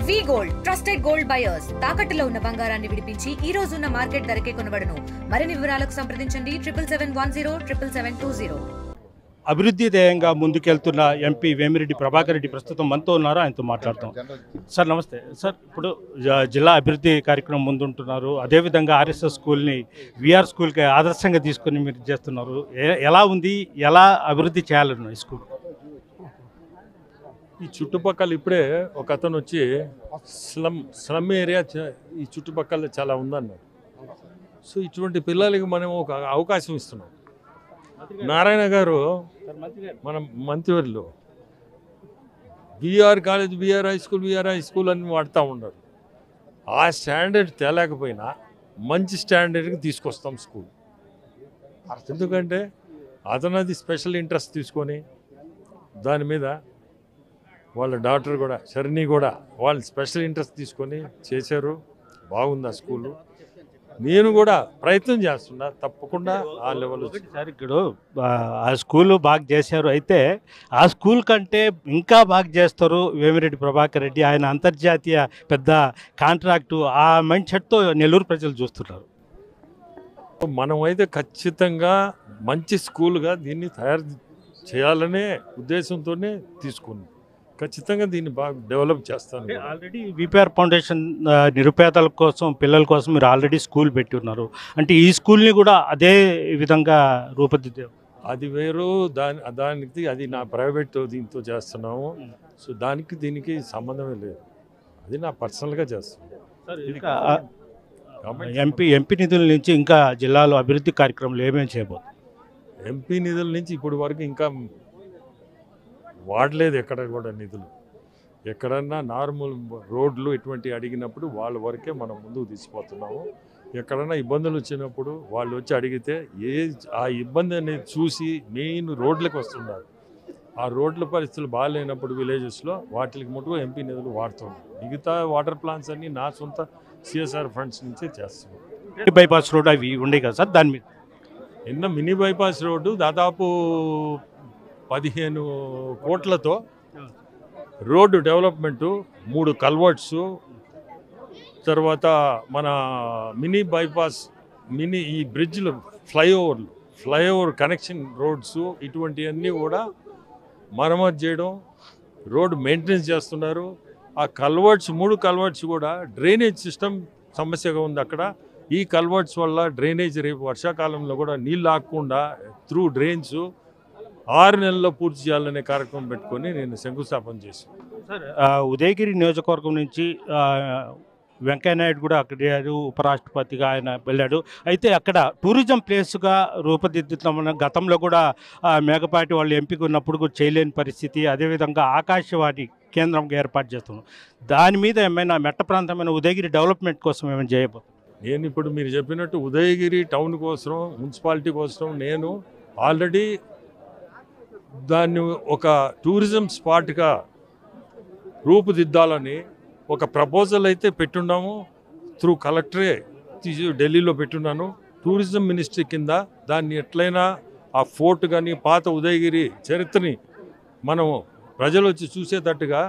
వి gold trusted gold buyers తాకట్టులో ఉన్న బంగారాన్ని విడిపించి ఈ రోజు ఉన్న మార్కెట్ ధరకే కొనబడును. మరిన్ని వివరాలకు సంప్రదించండి 77107720. అభివృద్ధి ధ్యేయంగా ముందుకెళ్తున్న ఎంపీ వేమిరెడ్డి ప్రభాకర్ రెడ్డి ప్రస్తుతం మనతో ఉన్నారు. ఆయనతో మాట్లాడతాం. సార్ నమస్తే సార్. ఇప్పుడు జిల్లా అభివృద్ధి కార్యక్రమం ముందుంటున్నారు. అదేవిధంగా ఆర్ఎస్ఎస్ స్కూల్ని విఆర్ స్కూల్కి ఆదర్శంగా తీసుకొని మీరు చేస్తున్నారు. ఎలా ఉంది, ఎలా అభివృద్ధి చేయాలన్న ఈ స్కూల్? ఈ చుట్టుపక్కల ఇప్పుడే ఒక అతను వచ్చి స్లమ్ ఏరియా ఈ చుట్టుపక్కల చాలా ఉందన్నారు. సో ఇటువంటి పిల్లలకి మనం ఒక అవకాశం ఇస్తున్నాం. నారాయణ గారు మన మంత్రివర్యులు BR college, BR high school అని వాడుతూ ఉన్నారు. ఆ స్టాండర్డ్ తేలేకపోయినా మంచి స్టాండర్డ్కి తీసుకొస్తాం స్కూల్. ఎందుకంటే అతనది స్పెషల్ ఇంట్రెస్ట్ తీసుకొని దాని మీద వాళ్ళ డాక్టర్ కూడా శరణి కూడా వాళ్ళు స్పెషల్ ఇంట్రెస్ట్ తీసుకొని చేశారు. బాగుంది ఆ స్కూలు. నేను కూడా ప్రయత్నం చేస్తున్నా తప్పకుండా ఆ లెవెల్. సార్ ఇప్పుడు ఆ స్కూల్ బాగా చేశారు, అయితే ఆ స్కూల్ కంటే ఇంకా బాగా చేస్తారు వేమిరెడ్డి ప్రభాకర్ రెడ్డి. ఆయన అంతర్జాతీయ పెద్ద కాంట్రాక్టు, ఆ మైండ్ సెట్తో నెల్లూరు ప్రజలు చూస్తున్నారు. మనం అయితే ఖచ్చితంగా మంచి స్కూల్గా దీన్ని తయారు చేయాలనే ఉద్దేశంతోనే తీసుకున్నాం. ఖచ్చితంగా దీన్ని బాగా డెవలప్ చేస్తాను. ఆల్రెడీ విపిఆర్ ఫౌండేషన్ నిరుపేదల కోసం, పిల్లల కోసం మీరు ఆల్రెడీ స్కూల్ పెట్టి ఉన్నారు. అంటే ఈ స్కూల్ని కూడా అదే విధంగా రూపుదిద్దారు. అది వేరు, దానికి అది నా ప్రైవేట్ దీంతో చేస్తున్నాము. సో దానికి దీనికి సంబంధమే లేదు. అది నా పర్సనల్గా చేస్తున్నాను. ఎంపీ నిధుల నుంచి ఇంకా జిల్లాలో అభివృద్ధి కార్యక్రమాలు ఏమేమి చేయబోతుంది? ఎంపీ నిధుల నుంచి ఇప్పటి వరకు ఇంకా వాడలేదు ఎక్కడ కూడా నిధులు. ఎక్కడన్నా నార్మల్ రోడ్లు ఇటువంటి అడిగినప్పుడు వాళ్ళ వరకే మనం ముందుకు తీసిపోతున్నాము. ఎక్కడన్నా ఇబ్బందులు వచ్చినప్పుడు వాళ్ళు వచ్చి అడిగితే ఆ ఇబ్బంది అనేది చూసి మెయిన్ రోడ్లకు వస్తున్నారు. ఆ రోడ్ల పరిస్థితులు బాగాలేనప్పుడు విలేజెస్లో వాటికి మటుకు ఎంపీ నిధులు వాడుతున్నాం. మిగతా వాటర్ ప్లాంట్స్ అన్నీ నా సొంత సిఎస్ఆర్ ఫండ్స్ నుంచే చేస్తున్నాం. బైపాస్ రోడ్ అవి ఉండే కదా సార్, దాని మీద నిన్న మినీ బైపాస్ రోడ్డు దాదాపు 15 కోట్లతో రోడ్డు డెవలప్మెంటు, 3 కల్వర్ట్స్, తర్వాత మన మినీ బైపాస్, ఈ బ్రిడ్జ్లు, ఫ్లైఓవర్ కనెక్షన్ రోడ్స్, ఇటువంటివన్నీ కూడా మరమ్మతు చేయడం, రోడ్డు మెయింటెనెన్స్ చేస్తున్నారు. ఆ కల్వర్ట్స్ 3 కల్వర్ట్స్ కూడా డ్రైనేజ్ సిస్టమ్ సమస్యగా ఉంది అక్కడ. ఈ కల్వర్ట్స్ వల్ల డ్రైనేజ్ రేపు వర్షాకాలంలో కూడా నీళ్ళు ఆగకుండా త్రూ డ్రైన్స్ 6 నెలల్లో పూర్తి చేయాలనే కార్యక్రమం పెట్టుకొని నేను శంకుస్థాపన చేశాను. సార్ ఉదయగిరి నియోజకవర్గం నుంచి వెంకయ్యనాయుడు కూడా అక్కడ ఉపరాష్ట్రపతిగా ఆయన వెళ్ళాడు. అయితే అక్కడ టూరిజం ప్లేస్గా రూపుదిద్దుతామన్న గతంలో కూడా మేకపాటి వాళ్ళు ఎంపిక ఉన్నప్పుడు కూడా చేయలేని పరిస్థితి. అదేవిధంగా ఆకాశవాణి కేంద్రంగా ఏర్పాటు చేస్తున్నాం. దాని మీద ఏమైనా మెట్ట ప్రాంతమైన ఉదయగిరి డెవలప్మెంట్ కోసం ఏమైనా చేయబోతుంది? నేను ఇప్పుడు మీరు చెప్పినట్టు ఉదయగిరి టౌన్ కోసం, మున్సిపాలిటీ కోసం నేను ఆల్రెడీ దాన్ని ఒక టూరిజం స్పాట్గా రూపుదిద్దాలని ఒక ప్రపోజల్ అయితే పెట్టున్నాము. త్రూ కలెక్టరే ఢిల్లీలో పెట్టున్నాను. టూరిజం మినిస్ట్రీ కింద దాన్ని ఎట్లయినా ఆ ఫోర్ట్ కానీ పాత ఉదయగిరి చరిత్రని మనం ప్రజలు వచ్చి చూసేటట్టుగా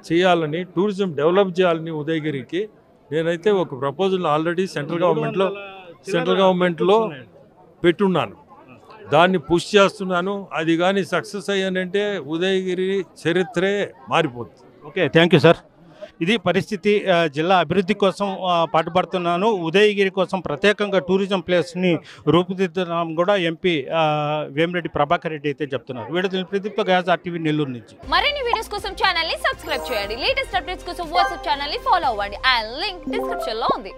చేయాలని, టూరిజం డెవలప్ చేయాలని ఉదయగిరికి నేనైతే ఒక ప్రపోజల్ ఆల్రెడీ సెంట్రల్ గవర్నమెంట్లో పెట్టున్నాను. దాన్ని పుష్ చేస్తున్నాను. అది కానీ సక్సెస్ అయ్యానంటే ఉదయగిరి చరిత్రే మారిపోతుంది. Okay, thank you sir. ఇది పరిస్థితి. జిల్లా అభివృద్ధి కోసం పాటుపడుతున్నాను. ఉదయగిరి కోసం ప్రత్యేకంగా టూరిజం ప్లేస్ని రూపుదిద్దడం కూడా ఎంపీ వేమిరెడ్డి ప్రభాకర్ రెడ్డి అయితే చెప్తున్నారు. వీడియో ప్రదీప్తో గయాజ్ RTV నెల్లూరు నుంచి. మరిన్ని వీడియోస్ కోసం ఛానల్ ని సబ్స్క్రైబ్ చేయండి. లేటెస్ట్ అప్డేట్స్ కోసం వాట్సాప్ ఛానల్ ని ఫాలో అవ్వండి. ఆ లింక్ డిస్క్రిప్షన్ లో ఉంది.